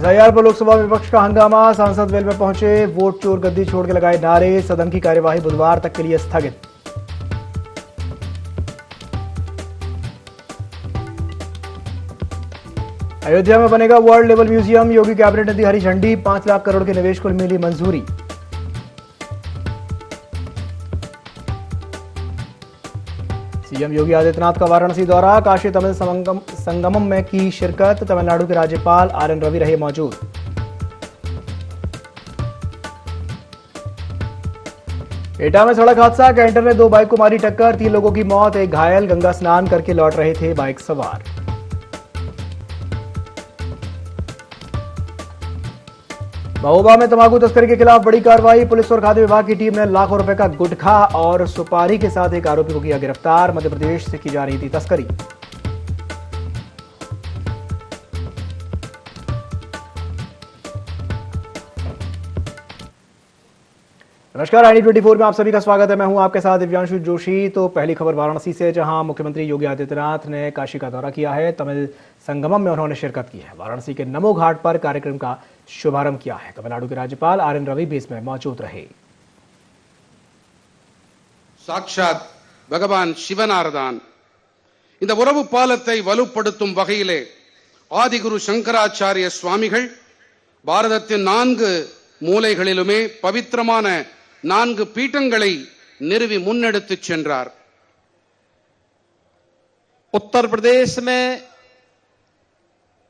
SIR पर लोकसभा में विपक्ष का हंगामा, सांसद वेल में पहुंचे, वोट चोर गद्दी छोड़ के लगाए नारे, सदन की कार्यवाही बुधवार तक के लिए स्थगित। अयोध्या में बनेगा वर्ल्ड लेवल म्यूजियम, योगी कैबिनेट ने दी हरी झंडी, 5 लाख करोड़ के निवेश को मिली मंजूरी। सीएम योगी आदित्यनाथ का वाराणसी दौरा, काशी तमिल संगमम में की शिरकत, तमिलनाडु के राज्यपाल आर.एन. रवि रहे मौजूद। एटा में सड़क हादसा, कैंटर ने 2 बाइक को मारी टक्कर, 3 लोगों की मौत, 1 घायल, गंगा स्नान करके लौट रहे थे बाइक सवार। महोबा में तंबाकू तस्करी के खिलाफ बड़ी कार्रवाई, पुलिस और खाद्य विभाग की टीम ने लाखों रुपए का गुटखा और सुपारी के साथ एक आरोपी को किया गिरफ्तार, मध्य प्रदेश से की जा रही थी तस्करी। नमस्कार, आई 24 में आप सभी का स्वागत है। मैं हूं आपके साथ दिव्यांशु जोशी। तो पहली खबर वाराणसी से, जहां मुख्यमंत्री योगी आदित्यनाथ ने काशी का दौरा किया है, तमिल संगमम में उन्होंने शिरकत की है। वाराणसी के नमो घाट पर कार्यक्रम का शुभारंभ किया है। तमिलनाडु के राज्यपाल आर.एन. रवि भी इसमें मौजूद रहे। சாட்சாத் பகவான் சிவனார்தான் இந்த உறவு பாலத்தை வலுப்படுத்தும் வகையிலே ஆதிகுரு சங்கராச்சாரிய சுவாமிகள் பாரதத்தின் 4 மூலைகளிலுமே பவித்திரமான 4 பீட்டங்களை நிறுவி முன்னெடுத்துச் சென்றார்। उत्तर प्रदेश में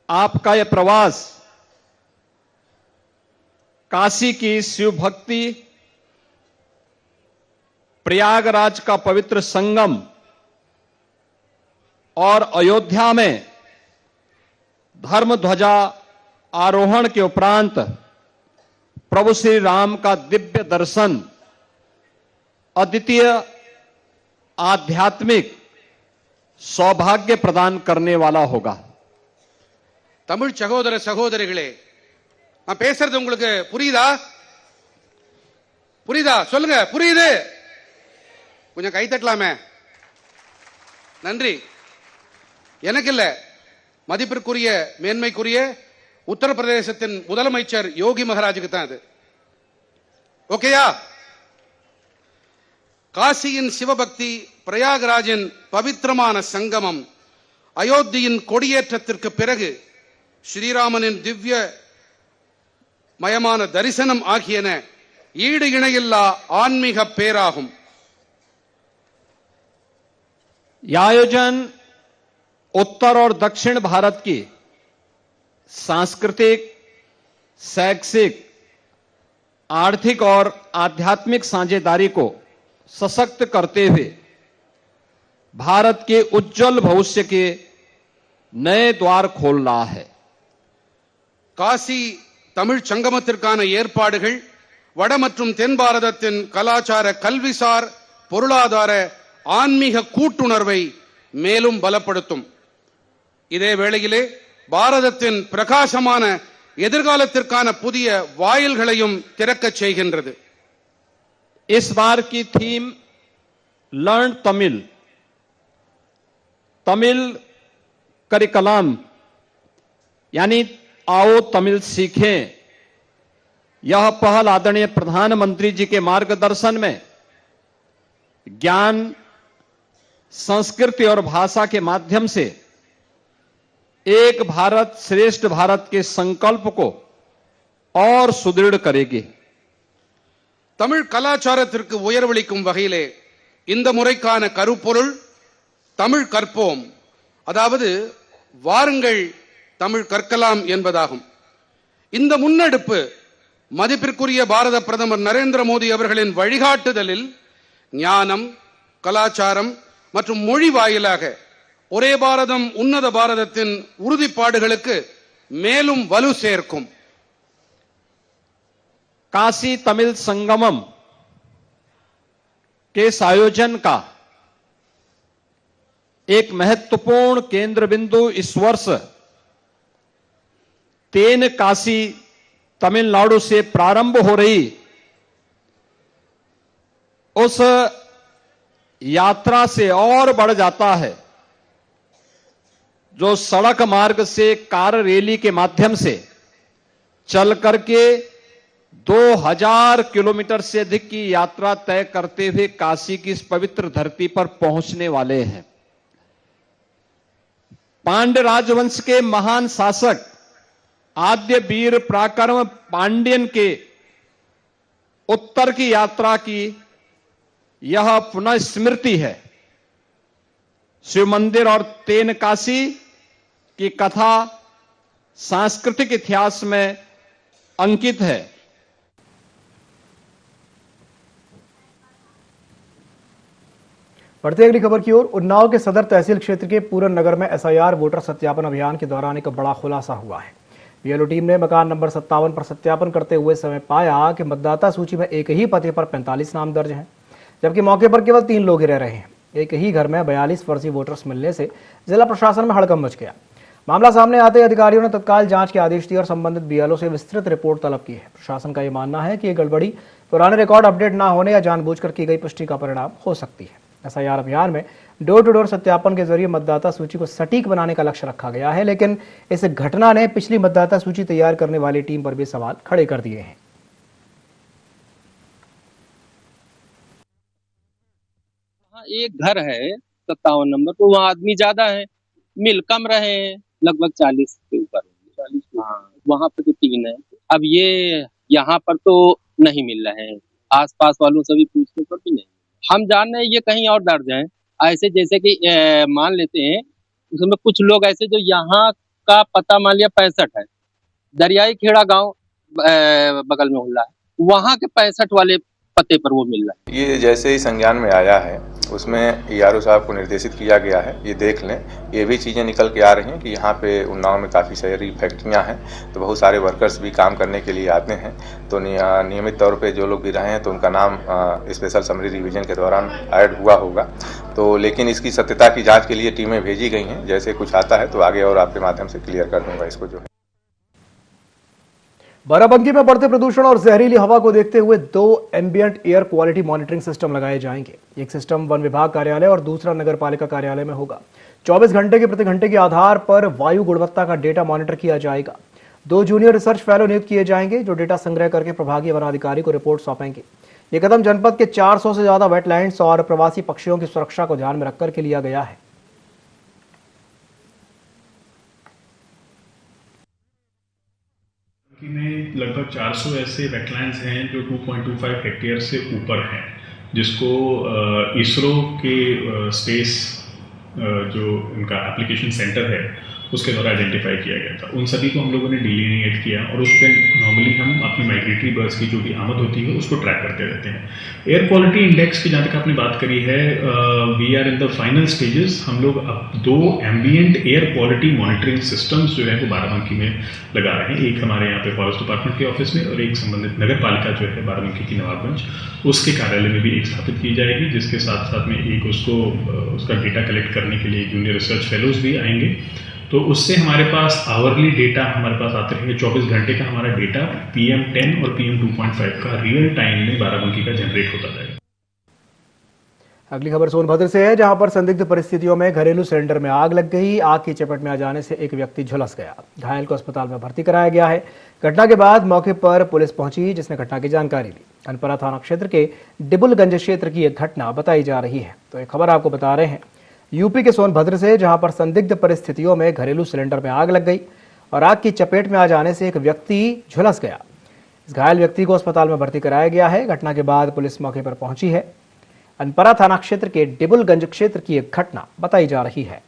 आपका यह प्रवास काशी की शिव भक्ति, प्रयागराज का पवित्र संगम और अयोध्या में धर्म ध्वजा आरोहण के उपरांत प्रभु श्री राम का दिव्य दर्शन अद्वितीय आध्यात्मिक सौभाग्य प्रदान करने वाला होगा। தமிழ் சகோதர சகோதரிகளே, நான் பேசுறது உங்களுக்கு புரியுதா? புரியுதா? சொல்லுங்க, புரியுது? கொஞ்சம் கை தட்டலாமே, நன்றி. எனக்கு இல்ல, மதிப்பிற்குரிய மேன்மைக்குரிய உத்தரப்பிரதேசத்தின் முதலமைச்சர் யோகி மகாராஜுக்கு தான் இது. ஓகேயா? காசியின் சிவபக்தி, பிரயாகராஜின் பவித்திரமான சங்கமம், அயோத்தியின் கொடியேற்றத்திற்கு பிறகு ஸ்ரீராமனின் திவ்ய மயமான தரிசனம் ஆகியன ஈடு இணையில்லா ஆன்மீக பேராகும்। यह आयोजन उत्तर और दक्षिण भारत की सांस्कृतिक, शैक्षिक, आर्थिक और आध्यात्मिक साझेदारी को सशक्त करते हुए भारत के उज्जवल भविष्य के नए द्वार खोल रहा है। காசி தமிழ் சங்கமத்திற்கான ஏற்பாடுகள் வட மற்றும் தென் பாரதத்தின் கலாச்சார, கல்விசார், பொருளாதார, ஆன்மீக கூட்டுணர்வை மேலும் பலப்படுத்தும்। இதே வேளையிலே பாரதத்தின் பிரகாசமான எதிர்காலத்திற்கான புதிய வாயில்களையும் திறக்கச் செய்கின்றது। इस बार की theme learn Tamil, Tamil curriculum यानी आओ तमिल सीखें, यह पहल आदरणीय प्रधानमंत्री जी के मार्गदर्शन में ज्ञान, संस्कृति और भाषा के माध्यम से एक भारत श्रेष्ठ भारत के संकल्प को और सुदृढ़ करेगी। தமிழ் கலாச்சாரத்திற்கு உயர்வளிக்கும் வகையிலே இந்த முறைக்கான கருப்பொருள் தமிழ் கற்போம், அதாவது வாருங்கள் தமிழ் கற்கலாம் என்பதாகும்। இந்த முன்னெடுப்பு மதிப்பிற்குரிய பாரத பிரதமர் நரேந்திர மோடி அவர்களின் வழிகாட்டுதலில் ஞானம், கலாச்சாரம் மற்றும் மொழி வாயிலாக ஒரே பாரதம் உன்னத பாரதத்தின் உறுதிப்பாடுகளுக்கு மேலும் வலு சேர்க்கும்। काशी तमिल संगमम के इस आयोजन का एक महत्वपूर्ण केंद्र बिंदु इस वर्ष तेन काशी तमिलनाडु से प्रारंभ हो रही उस यात्रा से और बढ़ जाता है, जो सड़क मार्ग से कार रैली के माध्यम से चल करके 2000 किलोमीटर से अधिक की यात्रा तय करते हुए काशी की इस पवित्र धरती पर पहुंचने वाले हैं। पांड्य राजवंश के महान शासक आद्य वीर पराक्रम पांड्यन के उत्तर की यात्रा की यह पुनः स्मृति है। शिव मंदिर और तेनकाशी की कथा सांस्कृतिक इतिहास में अंकित है। बढ़ते अगली खबर की ओर। उन्नाव के सदर तहसील क्षेत्र के पूरन नगर में एसआईआर वोटर सत्यापन अभियान के दौरान एक बड़ा खुलासा हुआ है। बीएलओ टीम ने मकान नंबर 57 पर सत्यापन करते हुए समय पाया कि मतदाता सूची में एक ही पते पर 45 नाम दर्ज हैं, जबकि मौके पर केवल 3 लोग ही रह रहे हैं। एक ही घर में 42 फर्जी वोटर्स मिलने से जिला प्रशासन में हड़कंप मच गया। मामला सामने आते ही अधिकारियों ने तत्काल जांच के आदेश दिए और संबंधित बीएलओ से विस्तृत रिपोर्ट तलब की है। प्रशासन का यह मानना है कि ये गड़बड़ी पुराने रिकॉर्ड अपडेट न होने या जानबूझकर की गई पुष्टि का परिणाम हो सकती है। एसआईआर अभियान में डोर टू डोर सत्यापन के जरिए मतदाता सूची को सटीक बनाने का लक्ष्य रखा गया है, लेकिन इस घटना ने पिछली मतदाता सूची तैयार करने वाली टीम पर भी सवाल खड़े कर दिए हैं। एक घर है 57 नंबर तो वहाँ आदमी ज्यादा है, मिल कम रहे हैं, लगभग 40 के ऊपर। 40 हाँ, वहाँ पे तो 3 है। अब ये यहाँ पर तो नहीं मिल रहे हैं, आसपास वालों से भी पूछने पर भी नहीं। हम जान रहे हैं ये कहीं और दर्ज है, ऐसे जैसे कि मान लेते हैं उसमें कुछ लोग ऐसे जो यहाँ का पता मान लिया 65 है, दरियाई खेड़ा गांव बगल में हुआ है, वहाँ के 65 वाले पते पर वो मिल रहा है। ये जैसे ही संज्ञान में आया है उसमें ईआरओ साहब को निर्देशित किया गया है, ये देख लें। ये भी चीज़ें निकल के आ रही हैं कि यहाँ पे उन्नाव में काफ़ी सारी फैक्ट्रियाँ हैं, तो बहुत सारे वर्कर्स भी काम करने के लिए आते हैं। तो नियमित तौर पे जो लोग भी रहे हैं तो उनका नाम स्पेशल समरी रिवीजन के दौरान ऐड हुआ होगा। तो लेकिन इसकी सत्यता की जाँच के लिए टीमें भेजी गई हैं। जैसे कुछ आता है तो आगे और आपके माध्यम से क्लियर कर दूंगा इसको जो है। बाराबंकी में बढ़ते प्रदूषण और जहरीली हवा को देखते हुए 2 ambient air quality monitoring system लगाए जाएंगे। एक सिस्टम वन विभाग कार्यालय और दूसरा नगर पालिका कार्यालय में होगा। 24 घंटे के प्रति घंटे के आधार पर वायु गुणवत्ता का डेटा मॉनिटर किया जाएगा। 2 जूनियर रिसर्च फेलो नियुक्त किए जाएंगे जो डेटा संग्रह करके प्रभागीय वनाधिकारी को रिपोर्ट सौंपेंगे। ये कदम जनपद के 400 से ज्यादा वेटलैंड्स और प्रवासी पक्षियों की सुरक्षा को ध्यान में रखकर के लिया गया है। में लगभग 400 ऐसे वेटलैंड्स हैं जो 2.25 हेक्टेयर से ऊपर हैं, जिसको इसरो के स्पेस जो उनका एप्लीकेशन सेंटर है उसके द्वारा आइडेंटिफाई किया गया था। उन सभी को हम लोगों ने डिलिनिएट किया और उस पर नॉर्मली हम अपनी माइग्रेटरी बर्ड्स की जो भी आमद होती है उसको ट्रैक करते रहते हैं। एयर क्वालिटी इंडेक्स की जहाँ तक आपने बात करी है, we are in the final stages. हम लोग अब 2 ambient air quality monitoring systems जो है वो बाराबंकी में लगा रहे हैं। एक हमारे यहाँ पे फॉरेस्ट डिपार्टमेंट के ऑफिस में और एक संबंधित नगर पालिका जो है बाराबंकी की नवाबगंज, उसके कार्यालय में भी एक स्थापित की जाएगी, जिसके साथ साथ में एक उसका डेटा कलेक्ट करने के लिए जूनियर रिसर्च फेलोज भी आएंगे। तो उससे हमारे पास आवरली डेटा हमारे पास आते रहेंगे। 24 घंटे का हमारा डेटा PM10 और PM 2.5 का रियल टाइम में बाराबंकी का जनरेट होता जाएगा। अगली खबर सोनभद्र से है, जहां पर संदिग्ध परिस्थितियों में घरेलू सिलेंडर में आग लग गई। आग की चपेट में आ जाने से एक व्यक्ति झुलस गया। घायल को अस्पताल में भर्ती कराया गया है। घटना के बाद मौके पर पुलिस पहुंची, जिसने घटना की जानकारी ली। अनपरा थाना क्षेत्र के डिबुलगंज क्षेत्र की एक घटना बताई जा रही है। तो एक खबर आपको बता रहे हैं यूपी के सोनभद्र से, जहां पर संदिग्ध परिस्थितियों में घरेलू सिलेंडर में आग लग गई और आग की चपेट में आ जाने से एक व्यक्ति झुलस गया। इस घायल व्यक्ति को अस्पताल में भर्ती कराया गया है। घटना के बाद पुलिस मौके पर पहुंची है। अनपरा थाना क्षेत्र के डिबुलगंज क्षेत्र की एक घटना बताई जा रही है।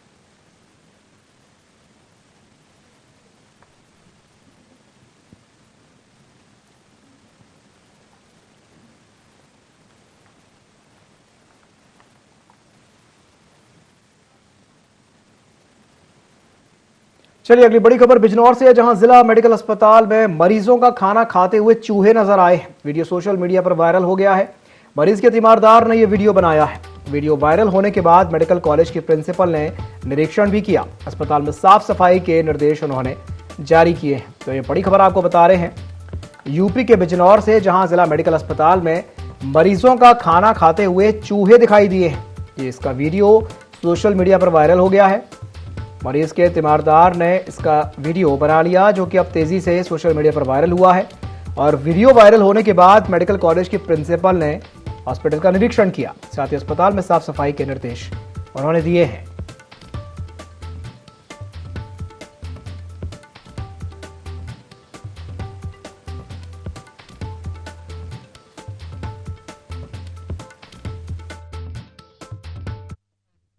चलिए अगली बड़ी खबर बिजनौर से है, जहां जिला मेडिकल अस्पताल में मरीजों का खाना खाते हुए चूहे नजर आए। वीडियो सोशल मीडिया पर वायरल हो गया है। मरीज के तीमारदार ने यह वीडियो बनाया है। वीडियो वायरल होने के बाद मेडिकल कॉलेज के प्रिंसिपल ने निरीक्षण भी किया। अस्पताल में साफ सफाई के निर्देश उन्होंने जारी किए हैं। तो ये बड़ी खबर आपको बता रहे हैं यूपी के बिजनौर से, जहां जिला मेडिकल अस्पताल में मरीजों का खाना खाते हुए चूहे दिखाई दिए हैं। ये इसका वीडियो सोशल मीडिया पर वायरल हो गया है। मरीज के तीमारदार ने इसका वीडियो बना लिया, जो कि अब तेजी से सोशल मीडिया पर वायरल हुआ है। और वीडियो वायरल होने के बाद मेडिकल कॉलेज की प्रिंसिपल ने हॉस्पिटल का निरीक्षण किया, साथ ही अस्पताल में साफ सफाई के निर्देश उन्होंने दिए हैं।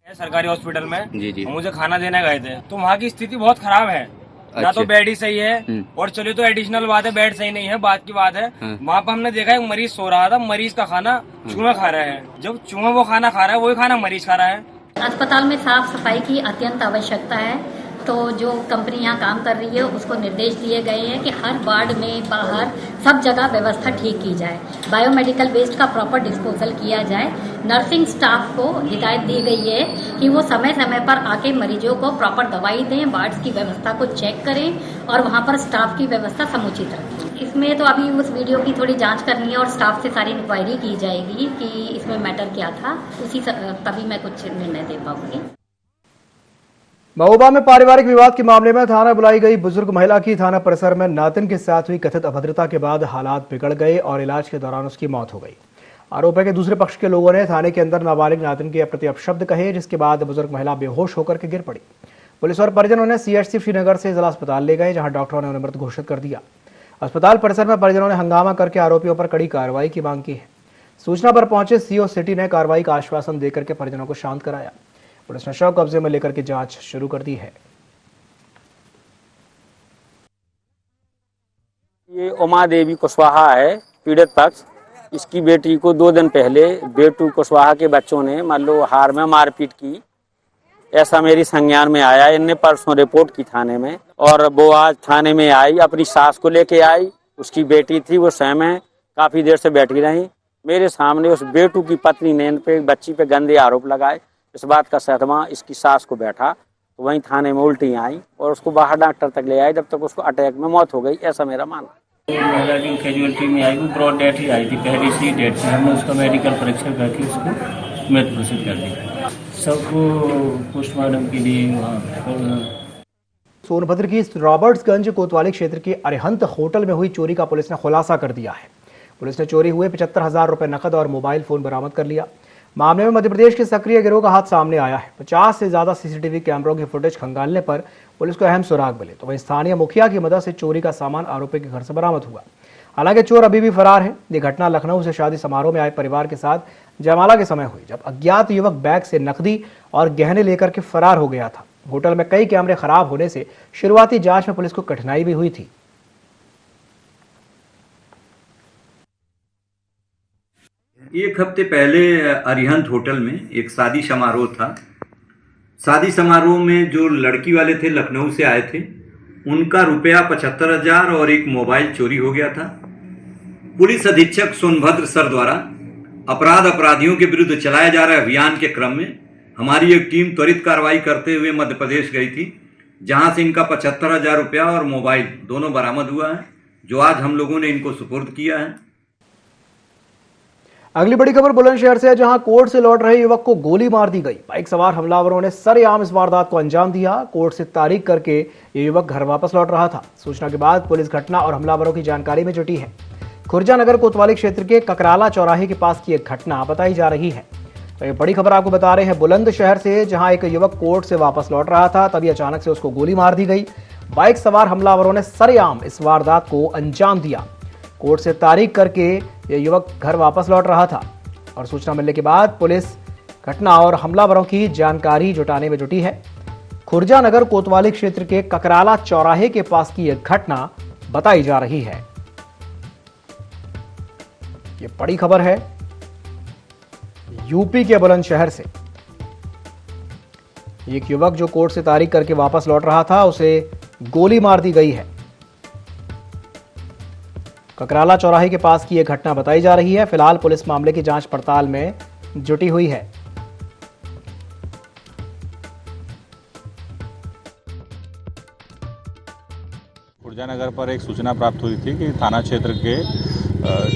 सरकारी हॉस्पिटल में जी। मुझे खाना देने गए थे, तो वहाँ की स्थिति बहुत खराब है। ना तो बेड ही सही है, और चलिए तो एडिशनल बात है, बेड सही नहीं है, बात की बात है। वहाँ पर हमने देखा एक मरीज सो रहा था, मरीज का खाना चूहा खा रहा है। जब चूहा वो खाना खा रहा है, वही खाना मरीज खा रहा है। अस्पताल में साफ सफाई की अत्यंत आवश्यकता है, तो जो कंपनी यहाँ काम कर रही है उसको निर्देश दिए गए हैं कि हर वार्ड में, बाहर, सब जगह व्यवस्था ठीक की जाए। बायोमेडिकल वेस्ट का प्रॉपर डिस्पोजल किया जाए। नर्सिंग स्टाफ को हिदायत दी गई है कि वो समय समय पर आके मरीजों को प्रॉपर दवाई दें, वार्ड्स की व्यवस्था को चेक करें और वहाँ पर स्टाफ की व्यवस्था समुचित रखें। इसमें तो अभी उस वीडियो की थोड़ी जांच करनी है और स्टाफ से सारी इंक्वायरी की जाएगी कि इसमें मैटर क्या था, तभी मैं कुछ निर्णय दे पाऊंगी। महोबा में पारिवारिक विवाद के मामले में थाना बुलाई गई बुजुर्ग महिला की थाना परिसर में नातिन के साथ हुई कथित अभद्रता के बाद हालात बिगड़ गए और इलाज के दौरान उसकी मौत हो गई। आरोप है कि दूसरे पक्ष के लोगों ने थाने के अंदर नाबालिग नातिन के प्रति अपशब्द कहे, जिसके बाद बुजुर्ग महिला बेहोश होकर के गिर पड़ी। पुलिस और परिजन उन्हें CHC श्रीनगर से जिला अस्पताल ले गए, जहां डॉक्टरों ने उन्हें मृत घोषित कर दिया। अस्पताल परिसर में परिजनों ने हंगामा करके आरोपियों पर कड़ी कार्रवाई की मांग की है। सूचना पर पहुंचे CO सिटी ने कार्रवाई का आश्वासन देकर के परिजनों को शांत कराया। पुलिस ने शव कब्जे में लेकर के जांच शुरू कर दी है। ये उमा देवी कुशवाहा है पीड़ित पक्ष। इसकी बेटी को 2 दिन पहले बेटू कुशवाहा के बच्चों ने मान लो हार में मारपीट की, ऐसा मेरी संज्ञान में आया। इनने परसों रिपोर्ट की थाने में, और वो आज थाने में आई, अपनी सास को लेके आई। उसकी बेटी थी, वो स्वयं है, काफी देर से बैठी रही। मेरे सामने उस बेटू की पत्नी ने इन पे, बच्ची पे गंदे आरोप लगाए। इस बात का सदमा इसकी सास को बैठा, तो वहीं थाने में उल्टी आई और उसको बाहर डॉक्टर तक ले आए, जब तक उसको अटैक में मौत हो गई, ऐसा मेरा मानना। महिला की कैजुअलिटी में आई, वो ब्रॉड डेथ ही आई थी, पहली सी डेथ थी। हमने उसका मेडिकल परीक्षण करके उसको मृत घोषित कर दिया। सबको पोस्टमार्टम के लिए सोनभद्र की रॉबर्ट्सगंज कोतवाली क्षेत्र के अरिहंत होटल में हुई चोरी का पुलिस ने खुलासा कर दिया है। पुलिस ने चोरी हुए 75,000 रुपए नकद और मोबाइल फोन बरामद कर लिया। मामले में मध्य प्रदेश के सक्रिय गिरोह का हाथ सामने आया है। 50 से ज्यादा CCTV कैमरों की फुटेज खंगालने पर पुलिस को अहम सुराग मिले, तो वहीं स्थानीय मुखिया की मदद से चोरी का सामान आरोपी के घर से बरामद हुआ। हालांकि चोर अभी भी फरार है। ये घटना लखनऊ से शादी समारोह में आए परिवार के साथ जयमाला के समय हुई, जब अज्ञात युवक बैग से नकदी और गहने लेकर के फरार हो गया था। होटल में कई कैमरे खराब होने से शुरुआती जांच में पुलिस को कठिनाई भी हुई थी। एक हफ्ते पहले अरिहंत होटल में एक शादी समारोह था। शादी समारोह में जो लड़की वाले थे, लखनऊ से आए थे, उनका रुपया 75,000 और एक मोबाइल चोरी हो गया था। पुलिस अधीक्षक सोनभद्र सर द्वारा अपराधियों के विरुद्ध चलाए जा रहे अभियान के क्रम में हमारी एक टीम त्वरित कार्रवाई करते हुए मध्य प्रदेश गई थी, जहां से इनका 75,000 रुपया और मोबाइल दोनों बरामद हुआ है, जो आज हम लोगों ने इनको सुपुर्द किया है। अगली बड़ी खबर बुलंदशहर से है, जहां कोर्ट से लौट रहे युवक को गोली मार दी गई। बाइक सवार हमलावरों ने सरेआम इस वारदात को अंजाम दिया। कोर्ट से तारीख करके ये युवक घर वापस लौट रहा था। सूचना के बाद पुलिस घटना और हमलावरों की जानकारी में जुटी है। खुर्जा नगर कोतवाली क्षेत्र के ककराला चौराहे के पास की एक घटना बताई जा रही है। तो ये बड़ी खबर आपको बता रहे हैं बुलंदशहर से, जहां एक युवक कोर्ट से वापस लौट रहा था, तभी अचानक से उसको गोली मार दी गई। बाइक सवार हमलावरों ने सरेआम इस वारदात को अंजाम दिया। कोर्ट से तारीख करके यह युवक घर वापस लौट रहा था और सूचना मिलने के बाद पुलिस घटना और हमलावरों की जानकारी जुटाने में जुटी है। खुर्जा नगर कोतवाली क्षेत्र के ककराला चौराहे के पास की यह घटना बताई जा रही है। यह बड़ी खबर है यूपी के बुलंदशहर से। एक युवक जो कोर्ट से तारीख करके वापस लौट रहा था, उसे गोली मार दी गई है। ककराला चौराहे के पास की यह घटना बताई जा रही है। फिलहाल पुलिस मामले की जांच पड़ताल में जुटी हुई है। खुर्जा नगर पर एक सूचना प्राप्त हुई थी कि थाना क्षेत्र के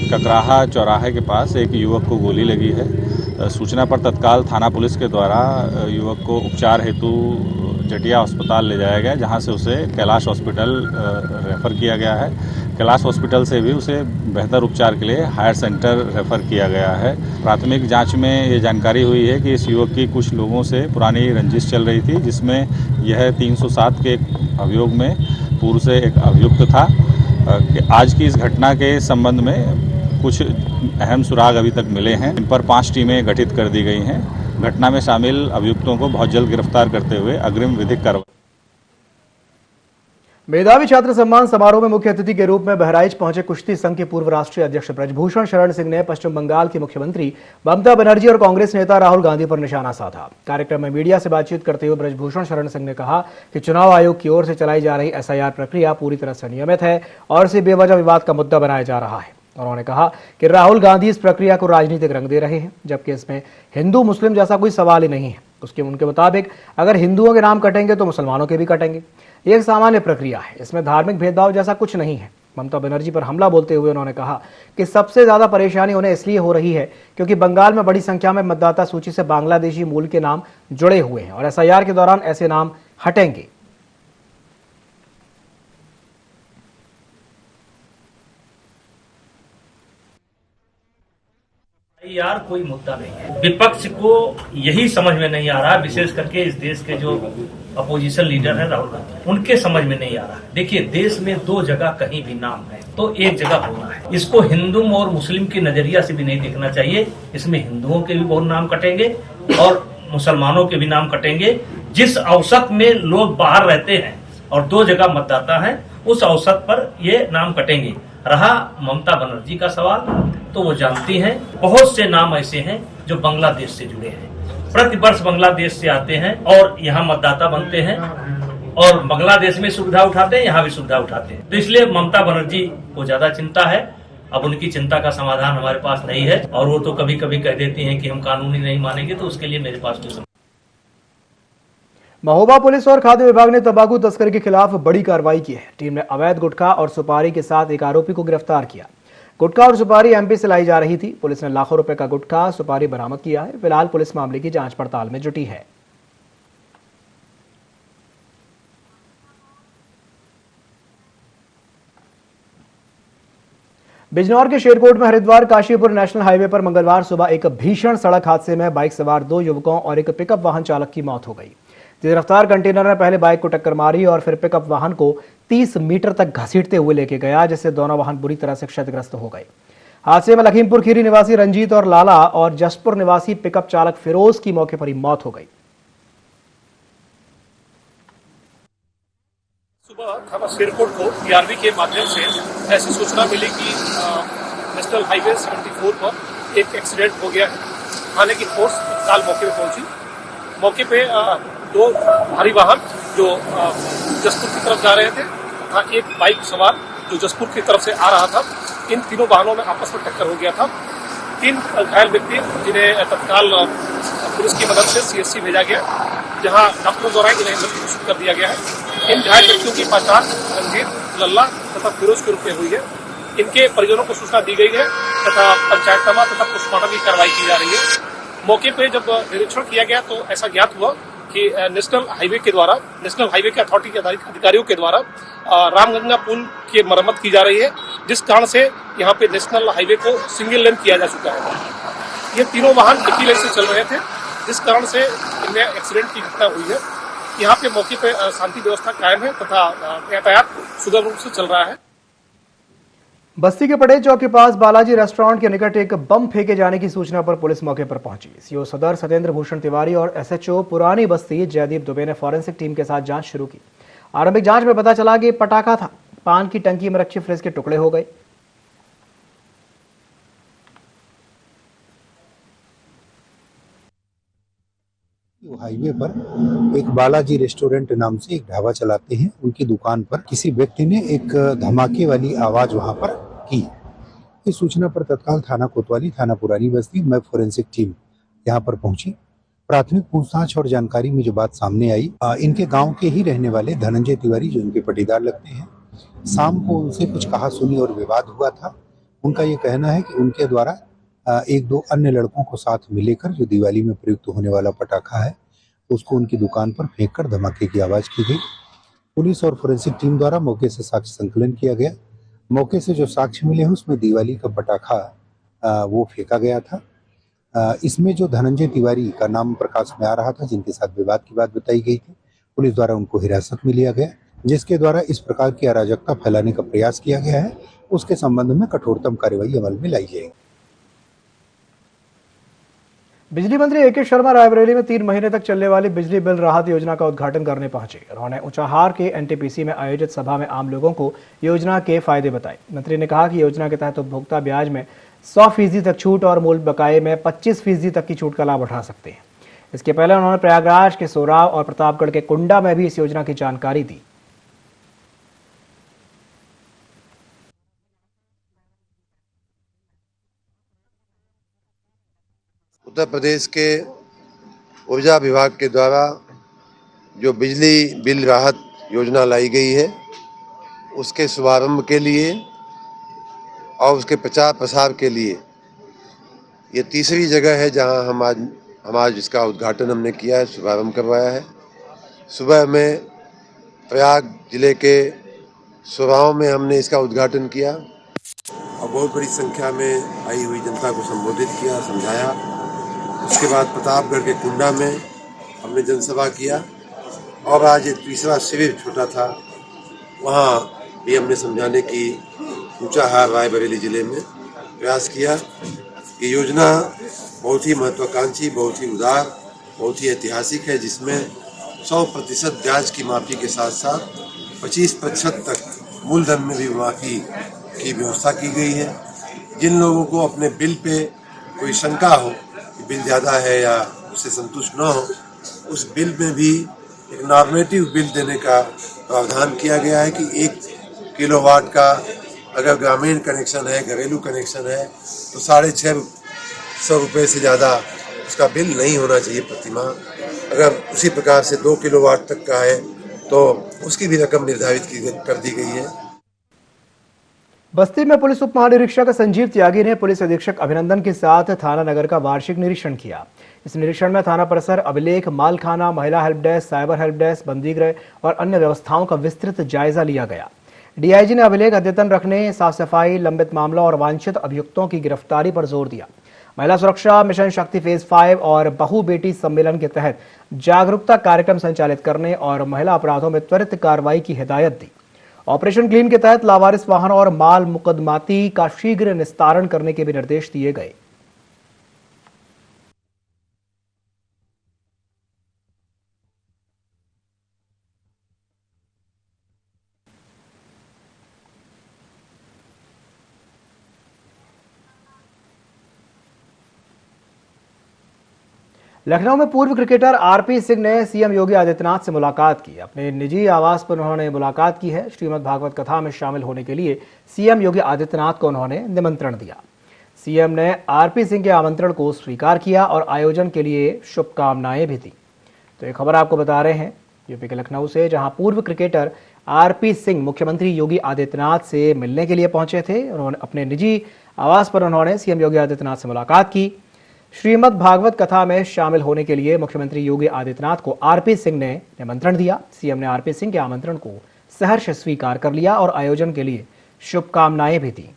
ककराहा चौराहे के पास एक युवक को गोली लगी है। सूचना पर तत्काल थाना पुलिस के द्वारा युवक को उपचार हेतु जटिया अस्पताल ले जाया गया, जहां से उसे कैलाश हॉस्पिटल रेफ़र किया गया है। कैलाश हॉस्पिटल से भी उसे बेहतर उपचार के लिए हायर सेंटर रेफ़र किया गया है। प्राथमिक जांच में ये जानकारी हुई है कि इस युवक की कुछ लोगों से पुरानी रंजिश चल रही थी, जिसमें यह 307 के अभियोग में पूर्व से एक अभियुक्त था। आज की इस घटना के संबंध में कुछ अहम सुराग अभी तक मिले हैं। इन पर 5 टीमें गठित कर दी गई हैं। घटना में शामिल अभियुक्तों को बहुत जल्द गिरफ्तार करते हुए अग्रिम विधिक कार्रवाई। मेधावी छात्र सम्मान समारोह में मुख्य अतिथि के रूप में बहराइच पहुंचे कुश्ती संघ के पूर्व राष्ट्रीय अध्यक्ष ब्रजभूषण शरण सिंह ने पश्चिम बंगाल की मुख्यमंत्री ममता बनर्जी और कांग्रेस नेता राहुल गांधी पर निशाना साधा। कार्यक्रम में मीडिया से बातचीत करते हुए ब्रजभूषण शरण सिंह ने कहा कि चुनाव आयोग की ओर से चलाई जा रही SIR प्रक्रिया पूरी तरह से नियमित है और इसे बेवजह विवाद का मुद्दा बनाया जा रहा है। उन्होंने कहा कि राहुल गांधी इस प्रक्रिया को राजनीतिक रंग दे रहे हैं, जबकि इसमें हिंदू मुस्लिम जैसा कोई सवाल ही नहीं है। उनके मुताबिक अगर हिंदुओं के नाम कटेंगे तो मुसलमानों के भी कटेंगे। ये एक सामान्य प्रक्रिया है, इसमें धार्मिक भेदभाव जैसा कुछ नहीं है। ममता बनर्जी पर हमला बोलते हुए उन्होंने कहा कि सबसे ज्यादा परेशानी उन्हें इसलिए हो रही है क्योंकि बंगाल में बड़ी संख्या में मतदाता सूची से बांग्लादेशी मूल के नाम जुड़े हुए हैं और SIR के दौरान ऐसे नाम हटेंगे। यार कोई मुद्दा नहीं है। विपक्ष को यही समझ में नहीं आ रहा, विशेष करके इस देश के जो अपोजिशन लीडर है राहुल गांधी, उनके समझ में नहीं आ रहा। देखिए, देश में 2 जगह कहीं भी नाम है तो एक जगह होना है। इसको हिंदू और मुस्लिम के नजरिया से भी नहीं देखना चाहिए। इसमें हिंदुओं के भी बहुत नाम कटेंगे और मुसलमानों के भी नाम कटेंगे। जिस औसत में लोग बाहर रहते हैं और 2 जगह मतदाता है, उस औसत पर ये नाम कटेंगे। रहा ममता बनर्जी का सवाल, तो वो जानती हैं बहुत से नाम ऐसे हैं जो बांग्लादेश से जुड़े हैं। प्रति वर्ष बांग्लादेश से आते हैं और यहाँ मतदाता बनते हैं और बांग्लादेश में सुविधा उठाते हैं, यहाँ भी सुविधा उठाते हैं। तो इसलिए ममता बनर्जी को ज्यादा चिंता है। अब उनकी चिंता का समाधान हमारे पास नहीं है और वो तो कभी कभी कह देती हैं कि हम कानूनी नहीं मानेंगे, तो उसके लिए मेरे पास कोई। महोबा पुलिस और खाद्य विभाग ने तंबाकू तस्करी के खिलाफ बड़ी कार्रवाई की है। टीम ने अवैध गुटखा और सुपारी के साथ एक आरोपी को गिरफ्तार किया। गुटखा और सुपारी MP से लाई जा रही थी। पुलिस ने लाखों रुपए का गुटखा सुपारी बरामद किया है। फिलहाल पुलिस मामले की जांच पड़ताल में जुटी है। बिजनौर के शेरकोट में हरिद्वार काशीपुर नेशनल हाईवे पर मंगलवार सुबह एक भीषण सड़क हादसे में बाइक सवार 2 युवकों और एक पिकअप वाहन चालक की मौत हो गई। तेज रफ्तार कंटेनर ने पहले बाइक को टक्कर मारी और फिर पिकअप वाहन को 30 मीटर तक घसीटते हुए लेके गया, जिससे दोनों वाहन बुरी तरह से क्षतिग्रस्त हो गए। हादसे में लखीमपुर खीरी निवासी रंजीत और लाला और जसपुर निवासी पिकअप चालक फिरोज की मौके पर ही मौत हो गई। सुबह थाना शेरकोट को PRV के माध्यम से ऐसी सूचना मिली कि नेशनल हाईवे 74 पर एक एक्सीडेंट हो गया है। थाने की फोर्स तत्काल मौके पर पहुंची। मौके पे 2 भारी वाहन जो जसपुर की तरफ जा रहे थे तथा एक बाइक सवार जो जसपुर की तरफ से आ रहा था, इन तीनों वाहनों में आपस में टक्कर हो गया था। 3 घायल व्यक्ति जिन्हें तत्काल पुलिस की मदद से CSC भेजा गया, जहां डॉक्टरों द्वारा इन्हें मृत घोषित कर दिया गया है। इन घायल व्यक्तियों की पहचान रंजीत, लल्ला तथा फिरोज के रूप में हुई है। इनके परिजनों को सूचना दी गई है तथा पंचायतनामा तथा पोस्टमार्टम की कार्रवाई की जा रही है। मौके पे जब निरीक्षण किया गया तो ऐसा ज्ञात हुआ कि नेशनल हाईवे के अथॉरिटी के अधिकारियों के द्वारा रामगंगा पुल की मरम्मत की जा रही है, जिस कारण से यहाँ पे नेशनल हाईवे को सिंगल लेन किया जा चुका है। ये तीनों वाहन एक ही लेन से चल रहे थे, जिस कारण से इनमें एक्सीडेंट की घटना हुई है। यहाँ पे मौके पे शांति व्यवस्था कायम है तथा यातायात सुगम रूप से चल रहा है। बस्ती के पटेल चौक के पास बालाजी रेस्टोरेंट के निकट एक बम फेंके जाने की सूचना पर पुलिस मौके पर पहुंची। CO सदर सत्येंद्र भूषण तिवारी और SHO पुरानी बस्ती जयदीप दुबे ने फॉरेंसिक टीम के साथ जांच शुरू की। आरंभिक जांच में पता चला कि पटाखा था। पान की टंकी में रखे फ्रिज के टुकड़े हो गए। हाईवे पर एक बालाजी रेस्टोरेंट नाम से एक ढाबा चलाते हैं, उनकी दुकान पर किसी व्यक्ति ने एक धमाके वाली आवाज वहां पर की। इस सूचना पर तत्काल थाना कोतवाली, थाना पुरानी बस्ती में फॉरेंसिक टीम यहां पर पहुंची। प्राथमिक पूछताछ और जानकारी में जो बात सामने आई, इनके गांव के ही रहने वाले धनंजय तिवारी जो इनके पटीदार लगते हैं, शाम को उनसे कुछ कहा सुनी और विवाद हुआ था। उनका ये कहना है कि उनके द्वारा 1-2 अन्य लड़कों को साथ में लेकर जो दिवाली में प्रयुक्त होने वाला पटाखा है उसको उनकी दुकान पर फेंककर धमाके की आवाज की गई। पुलिस और फोरेंसिक टीम द्वारा मौके से साक्ष्य संकलन किया गया। मौके से जो साक्ष्य मिले हैं उसमें दिवाली का पटाखा वो फेंका गया था। इसमें जो धनंजय तिवारी का नाम प्रकाश में आ रहा था, जिनके साथ विवाद की बात बताई गई थी, पुलिस द्वारा उनको हिरासत में लिया गया, जिसके द्वारा इस प्रकार की अराजकता फैलाने का प्रयास किया गया है। उसके संबंध में कठोरतम कार्रवाई अमल में लाई जाएगी। बिजली मंत्री ए.के. शर्मा रायबरेली में 3 महीने तक चलने वाली बिजली बिल राहत योजना का उद्घाटन करने पहुंचे। उन्होंने ऊंचाहार के एनटीपीसी में आयोजित सभा में आम लोगों को योजना के फायदे बताए। मंत्री ने कहा कि योजना के तहत उपभोक्ता ब्याज में 100% तक छूट और मूल बकाये में 25% तक की छूट का लाभ उठा सकते हैं। इसके पहले उन्होंने प्रयागराज के सोराव और प्रतापगढ़ के कुंडा में भी इस योजना की जानकारी दी। उत्तर प्रदेश के ऊर्जा विभाग के द्वारा जो बिजली बिल राहत योजना लाई गई है, उसके शुभारंभ के लिए और उसके प्रचार प्रसार के लिए ये तीसरी जगह है जहां हम आज इसका उद्घाटन हमने किया है, शुभारंभ करवाया है। सुबह में प्रयाग जिले के सोराव में हमने इसका उद्घाटन किया और बहुत बड़ी संख्या में आई हुई जनता को संबोधित किया, समझाया। उसके बाद प्रतापगढ़ के कुंडा में हमने जनसभा किया और आज एक तीसरा शिविर छोटा था, वहाँ भी हमने समझाने की ऊंचाहार रायबरेली जिले में प्रयास किया। ये योजना बहुत ही महत्वाकांक्षी, बहुत ही उदार, बहुत ही ऐतिहासिक है, जिसमें 100% ब्याज की माफ़ी के साथ साथ 25% तक मूलधन में भी माफ़ी की व्यवस्था की गई है। जिन लोगों को अपने बिल पे कोई शंका हो कि बिल ज़्यादा है या उससे संतुष्ट न हो, उस बिल में भी एक नॉर्मेटिव बिल देने का प्रावधान किया गया है कि 1 किलोवाट का अगर ग्रामीण कनेक्शन है, घरेलू कनेक्शन है, तो 650 रुपये से ज़्यादा उसका बिल नहीं होना चाहिए प्रति माह। अगर उसी प्रकार से 2 किलोवाट तक का है तो उसकी भी रकम निर्धारित कर दी गई है। बस्ती में पुलिस उप महानिरीक्षक संजीव त्यागी ने पुलिस अधीक्षक अभिनंदन के साथ थाना नगर का वार्षिक निरीक्षण किया। इस निरीक्षण में थाना परिसर, अभिलेख, मालखाना, महिला help desk, cyber help desk, बंदीगृह और अन्य व्यवस्थाओं का विस्तृत जायजा लिया गया। डीआईजी ने अभिलेख अद्यतन रखने, साफ सफाई, लंबित मामलों और वांछित अभियुक्तों की गिरफ्तारी पर जोर दिया। महिला सुरक्षा मिशन शक्ति फेज 5 और बहु बेटी सम्मेलन के तहत जागरूकता कार्यक्रम संचालित करने और महिला अपराधों में त्वरित कार्रवाई की हिदायत दी। ऑपरेशन क्लीन के तहत लावारिस वाहन और माल मुकदमाती का शीघ्र निस्तारण करने के भी निर्देश दिए गए। लखनऊ में पूर्व क्रिकेटर आरपी सिंह ने सीएम योगी आदित्यनाथ से मुलाकात की। अपने निजी आवास पर उन्होंने मुलाकात की है। श्रीमद् भागवत कथा में शामिल होने के लिए सीएम योगी आदित्यनाथ को उन्होंने निमंत्रण दिया। सीएम ने आरपी सिंह के आमंत्रण को स्वीकार किया और आयोजन के लिए शुभकामनाएं भी दी। तो एक खबर आपको बता रहे हैं यूपी के लखनऊ से, जहां पूर्व क्रिकेटर आरपी सिंह मुख्यमंत्री योगी आदित्यनाथ से मिलने के लिए पहुंचे थे। उन्होंने अपने निजी आवास पर उन्होंने सीएम योगी आदित्यनाथ से मुलाकात की। श्रीमद् भागवत कथा में शामिल होने के लिए मुख्यमंत्री योगी आदित्यनाथ को आरपी सिंह ने निमंत्रण दिया। सीएम ने आरपी सिंह के आमंत्रण को सहर्ष स्वीकार कर लिया और आयोजन के लिए शुभकामनाएं भी दी।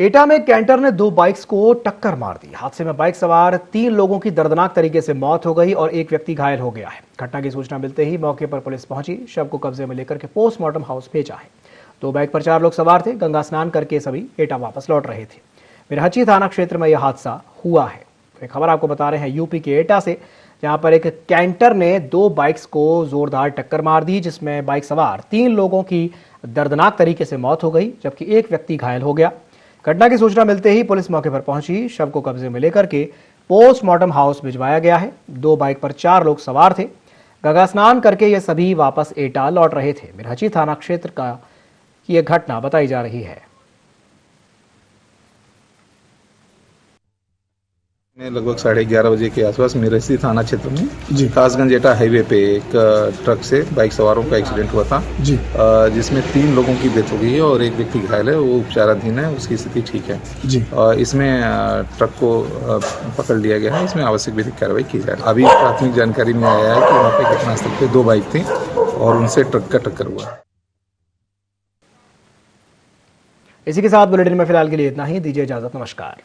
एटा में कैंटर ने 2 बाइक्स को टक्कर मार दी। हादसे में बाइक सवार 3 लोगों की दर्दनाक तरीके से मौत हो गई और एक व्यक्ति घायल हो गया है। घटना की सूचना मिलते ही मौके पर पुलिस पहुंची, शव को कब्जे में लेकर के पोस्टमार्टम हाउस भेजा है। 2 बाइक पर 4 लोग सवार थे। गंगा स्नान करके सभी एटा वापस लौट रहे थे। मिरहची थाना क्षेत्र में यह हादसा हुआ है। एक खबर आपको बता रहे हैं यूपी के एटा से, जहां पर एक कैंटर ने 2 बाइक्स को जोरदार टक्कर मार दी, जिसमें बाइक सवार 3 लोगों की दर्दनाक तरीके से मौत हो गई, जबकि एक व्यक्ति घायल हो गया। घटना की सूचना मिलते ही पुलिस मौके पर पहुंची, शव को कब्जे में लेकर के पोस्टमार्टम हाउस भिजवाया गया है। 2 बाइक पर 4 लोग सवार थे। गंगा स्नान करके ये सभी वापस एटा लौट रहे थे। मिरहची थाना क्षेत्र का यह घटना बताई जा रही है। लगभग 11:30 बजे के आसपास मेरसी थाना क्षेत्र में कासगंज एटा हाईवे पे एक ट्रक से बाइक सवारों का एक्सीडेंट हुआ था जी, जिसमें 3 लोगों की डेथ हो गई है और एक व्यक्ति घायल है, वो उपचाराधीन है, उसकी स्थिति ठीक है जी। इसमें ट्रक को पकड़ लिया गया है, इसमें आवश्यक विधिक कार्रवाई की जाए। अभी प्राथमिक जानकारी में आया है कि वहाँ पे घटनास्थल पे 2 बाइक थी और उनसे ट्रक का टक्कर हुआ। इसी के साथ बुलेटिन में फिलहाल के लिए इतना ही, दीजिए इजाजत, नमस्कार।